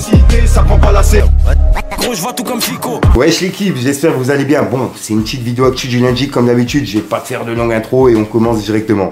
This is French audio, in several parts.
excité, ça prend pas la serre. Gros, je vois tout comme Fico. Wesh l'équipe, j'espère que vous allez bien. Bon, c'est une petite vidéo actu du lundi comme d'habitude. Je vais pas faire de longue intro et on commence directement.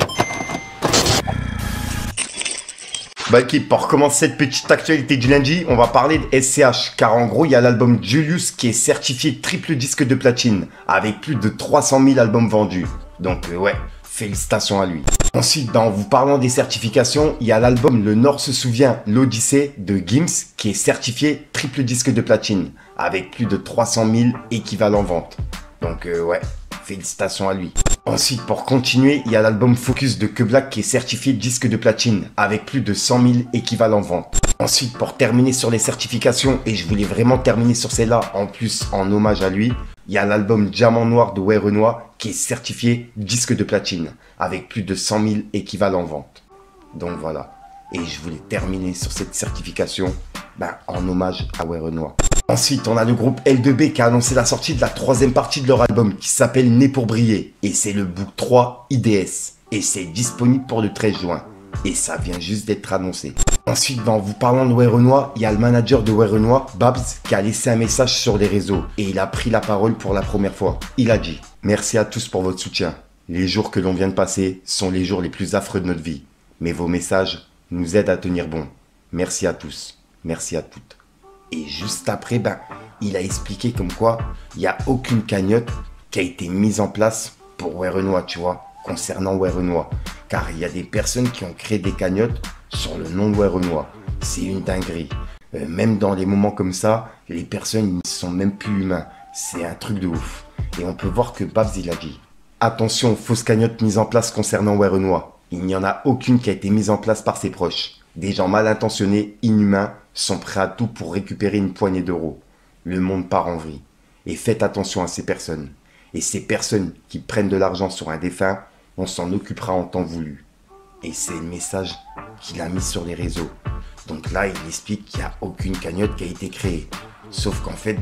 Bah équipe, pour recommencer cette petite actualité du lundi, on va parler de SCH. Car en gros, il y a l'album Julius qui est certifié triple disque de platine. Avec plus de 300 000 albums vendus. Donc ouais, félicitations à lui. Ensuite, en vous parlant des certifications, il y a l'album Le Nord se souvient, l'Odyssée de Gims qui est certifié triple disque de platine avec plus de 300 000 équivalents ventes. Donc ouais, félicitations à lui. Ensuite, pour continuer, il y a l'album Focus de Que Black qui est certifié disque de platine avec plus de 100 000 équivalents ventes. Ensuite, pour terminer sur les certifications, et je voulais vraiment terminer sur celle-là en plus en hommage à lui, il y a l'album Diamant Noir de Werenoi qui est certifié disque de platine avec plus de 100 000 équivalents ventes. Donc voilà. Et je voulais terminer sur cette certification en hommage à Werenoi. Ensuite, on a le groupe L2B qui a annoncé la sortie de la troisième partie de leur album qui s'appelle Né pour briller. Et c'est le book 3 IDS. Et c'est disponible pour le 13 juin. Et ça vient juste d'être annoncé. Ensuite, en vous parlant de Werenoi, il y a le manager de Werenoi, Babs, qui a laissé un message sur les réseaux. Et il a pris la parole pour la première fois. Il a dit « Merci à tous pour votre soutien. Les jours que l'on vient de passer sont les jours les plus affreux de notre vie. Mais vos messages nous aident à tenir bon. Merci à tous. Merci à toutes. » Et juste après, il a expliqué comme quoi il n'y a aucune cagnotte qui a été mise en place pour Werenoi, tu vois, concernant Werenoi. Car il y a des personnes qui ont créé des cagnottes sur le nom de Werenoi. C'est une dinguerie. Même dans les moments comme ça, les personnes ne sont même plus humains. C'est un truc de ouf. Et on peut voir que Babs, il a dit « Attention aux fausses cagnottes mises en place concernant Werenoi. Il n'y en a aucune qui a été mise en place par ses proches. Des gens mal intentionnés, inhumains, sont prêts à tout pour récupérer une poignée d'euros. Le monde part en vrille. Et faites attention à ces personnes. Et ces personnes qui prennent de l'argent sur un défunt, on s'en occupera en temps voulu. » Et c'est le message qu'il a mis sur les réseaux. Donc là, il explique qu'il n'y a aucune cagnotte qui a été créée. Sauf qu'en fait,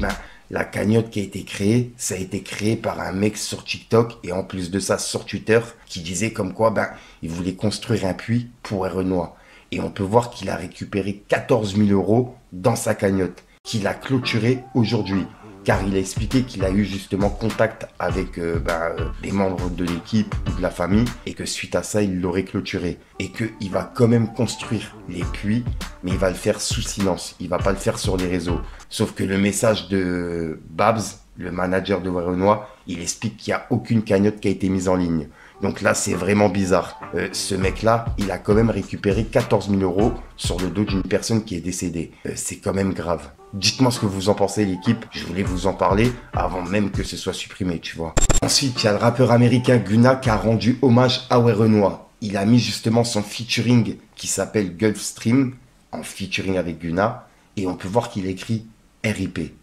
la cagnotte qui a été créée, ça a été créé par un mec sur TikTok et en plus de ça sur Twitter qui disait comme quoi il voulait construire un puits pour Werenoi. Et on peut voir qu'il a récupéré 14 000 euros dans sa cagnotte, qu'il a clôturé aujourd'hui. Car il a expliqué qu'il a eu justement contact avec des membres de l'équipe ou de la famille et que suite à ça, il l'aurait clôturé. Et qu'il va quand même construire les puits, mais il va le faire sous silence. Il va pas le faire sur les réseaux. Sauf que le message de Babs, le manager de Werenoi, il explique qu'il n'y a aucune cagnotte qui a été mise en ligne. Donc là, c'est vraiment bizarre. Ce mec-là, il a quand même récupéré 14 000 euros sur le dos d'une personne qui est décédée. C'est quand même grave. Dites-moi ce que vous en pensez, l'équipe. Je voulais vous en parler avant même que ce soit supprimé, tu vois. Ensuite, il y a le rappeur américain Gunna qui a rendu hommage à Werenoi. Il a mis justement son featuring qui s'appelle Gulfstream en featuring avec Gunna. Et on peut voir qu'il écrit RIP. Et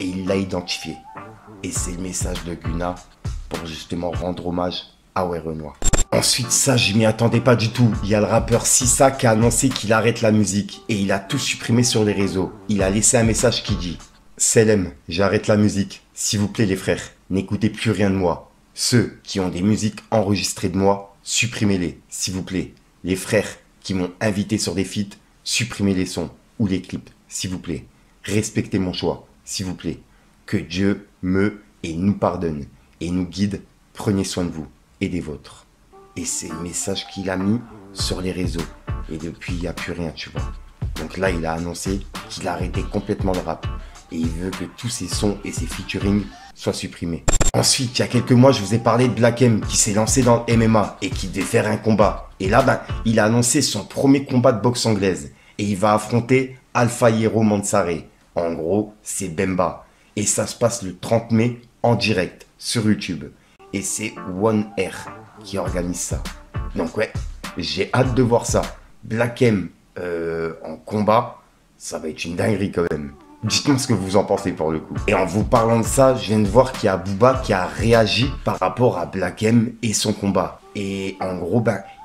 il l'a identifié. Et c'est le message de Gunna pour justement rendre hommage à Werenoi. Ensuite, ça, je m'y attendais pas du tout. Il y a le rappeur Sissa qui a annoncé qu'il arrête la musique et il a tout supprimé sur les réseaux. Il a laissé un message qui dit « Selem, j'arrête la musique. S'il vous plaît les frères, n'écoutez plus rien de moi. Ceux qui ont des musiques enregistrées de moi, supprimez-les, s'il vous plaît. Les frères qui m'ont invité sur des feats, supprimez les sons ou les clips, s'il vous plaît. Respectez mon choix, s'il vous plaît. Que Dieu me et nous pardonne et nous guide. Prenez soin de vous et des vôtres. » Et c'est le message qu'il a mis sur les réseaux. Et depuis, il n'y a plus rien, tu vois. Donc là, il a annoncé qu'il a arrêté complètement le rap. Et il veut que tous ses sons et ses featuring soient supprimés. Ensuite, il y a quelques mois, je vous ai parlé de Black M qui s'est lancé dans le MMA et qui devait faire un combat. Et là, il a annoncé son premier combat de boxe anglaise. Et il va affronter Alpha Hero Mansare. En gros, c'est Bemba. Et ça se passe le 30 mai en direct sur YouTube. Et c'est One Air qui organise ça. Donc ouais, j'ai hâte de voir ça. Black M en combat, ça va être une dinguerie quand même. Dites-moi ce que vous en pensez pour le coup. Et en vous parlant de ça, je viens de voir qu'il y a Booba qui a réagi par rapport à Black M et son combat. Et en gros,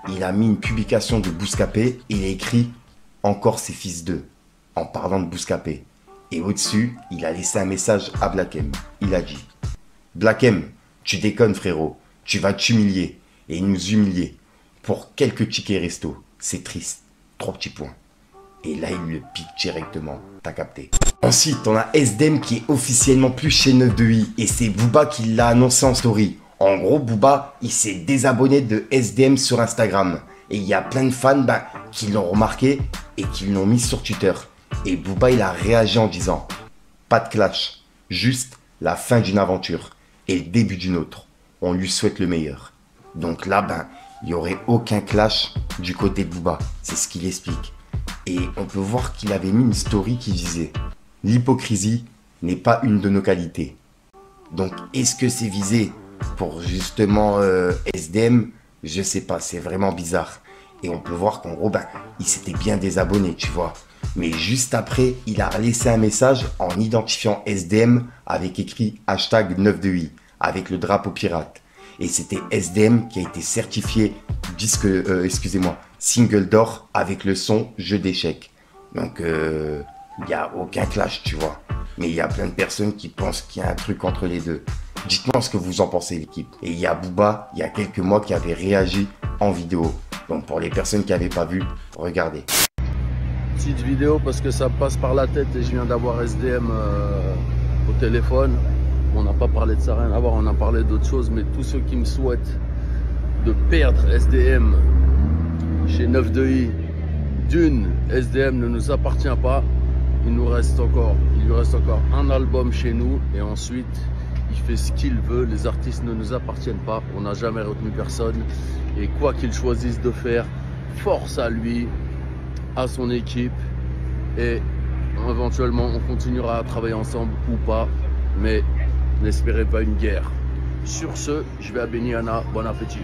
il a mis une publication de Bouscapé et il a écrit « Encore ses fils d'eux » en parlant de Bouscapé. Et au-dessus, il a laissé un message à Black M. Il a dit « Black M, tu déconnes frérot, tu vas t'humilier et nous humilier pour quelques tickets resto. C'est triste. 3 petits points. » Et là, il le pique directement. T'as capté. Ensuite, on a SDM qui est officiellement plus chez 9-2i. Et c'est Booba qui l'a annoncé en story. En gros, Booba, il s'est désabonné de SDM sur Instagram. Et il y a plein de fans qui l'ont remarqué et qui l'ont mis sur Twitter. Et Booba, il a réagi en disant « Pas de clash, juste la fin d'une aventure et le début d'une autre. On lui souhaite le meilleur. » Donc là, il n'y aurait aucun clash du côté de Booba. C'est ce qu'il explique. Et on peut voir qu'il avait mis une story qui disait « L'hypocrisie n'est pas une de nos qualités. » Donc, est-ce que c'est visé pour justement SDM? Je sais pas, c'est vraiment bizarre. Et on peut voir qu'en gros, il s'était bien désabonné, tu vois. Mais juste après, il a laissé un message en identifiant SDM avec écrit hashtag 9-2i, avec le drapeau pirate. Et c'était SDM qui a été certifié disque, single d'or avec le son jeu d'échecs. Donc, il n'y a aucun clash, tu vois. Mais il y a plein de personnes qui pensent qu'il y a un truc entre les deux. Dites-moi ce que vous en pensez, l'équipe. Et il y a Booba, il y a quelques mois, qui avait réagi en vidéo. Donc, pour les personnes qui n'avaient pas vu, regardez. Petite vidéo parce que ça me passe par la tête et je viens d'avoir SDM au téléphone. On n'a pas parlé de ça, rien à voir, on a parlé d'autres choses. Mais tous ceux qui me souhaitent de perdre SDM chez 9-2i, d'une, SDM ne nous appartient pas. Il lui reste encore un album chez nous et ensuite il fait ce qu'il veut. Les artistes ne nous appartiennent pas, on n'a jamais retenu personne et quoi qu'il choisisse de faire, force à lui, à son équipe et éventuellement on continuera à travailler ensemble ou pas, mais n'espérez pas une guerre. Sur ce, je vais à Beniana, bon appétit.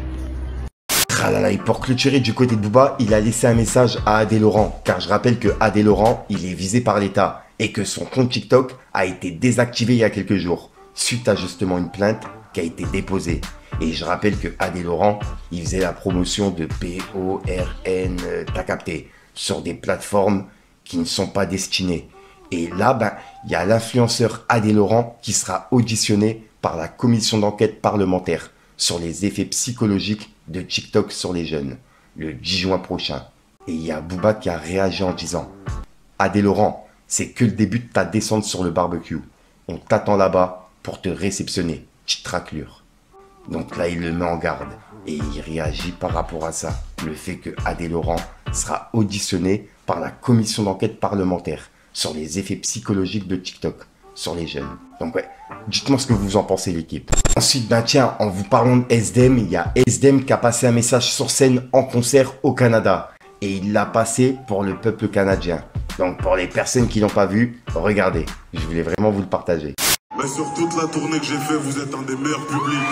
Ah là là, et pour clôturer du côté de Booba, il a laissé un message à Adé Laurent. Car je rappelle que Adé Laurent, il est visé par l'État. Et que son compte TikTok a été désactivé il y a quelques jours. Suite à justement une plainte qui a été déposée. Et je rappelle que Adé Laurent, il faisait la promotion de PORN, t'as capté, sur des plateformes qui ne sont pas destinées. Et là, il y a l'influenceur Adé Laurent qui sera auditionné par la commission d'enquête parlementaire sur les effets psychologiques de TikTok sur les jeunes, le 10 juin prochain. Et il y a Booba qui a réagi en disant « Adé Laurent, c'est que le début de ta descente sur le barbecue. On t'attend là-bas pour te réceptionner, petite raclure. » Donc là, il le met en garde et il réagit par rapport à ça. Le fait que Adé Laurent sera auditionné par la commission d'enquête parlementaire sur les effets psychologiques de TikTok sur les jeunes. Donc ouais, dites-moi ce que vous en pensez, l'équipe. Ensuite, tiens, en vous parlant de SDM, il y a SDM qui a passé un message sur scène en concert au Canada. Et il l'a passé pour le peuple canadien. Donc pour les personnes qui l'ont pas vu, regardez. Je voulais vraiment vous le partager. Mais sur toute la tournée que j'ai fait, vous êtes un des meilleurs publics.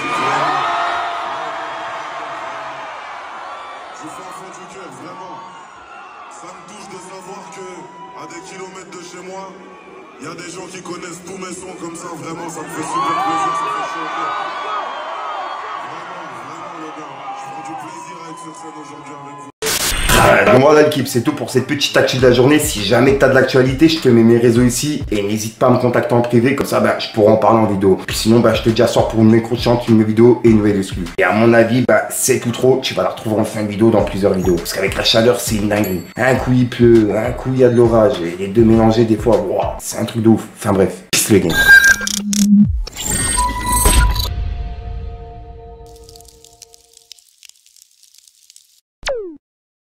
Je fais un fond du cœur, vraiment. Ça me touche de savoir que à des kilomètres de chez moi, il y a des gens qui connaissent tous mes sons comme ça. Vraiment, ça me fait super plaisir, ça fait chaud au cœur. Vraiment, les gars. Je prends du plaisir à être sur scène aujourd'hui avec vous. Donc voilà l'équipe, c'est tout pour cette petite actu de la journée. Si jamais tu as de l'actualité, je te mets mes réseaux ici et n'hésite pas à me contacter en privé, comme ça je pourrai en parler en vidéo. Puis sinon je te dis à soir pour une nouvelle crochante, une nouvelle vidéo et une nouvelle exclue. Et à mon avis, c'est tout trop, tu vas la retrouver en fin de vidéo dans plusieurs vidéos. Parce qu'avec la chaleur, c'est une dinguerie. Un coup il pleut, un coup il y a de l'orage et les deux mélangés des fois, wow, c'est un truc de ouf. Enfin bref, peace le game.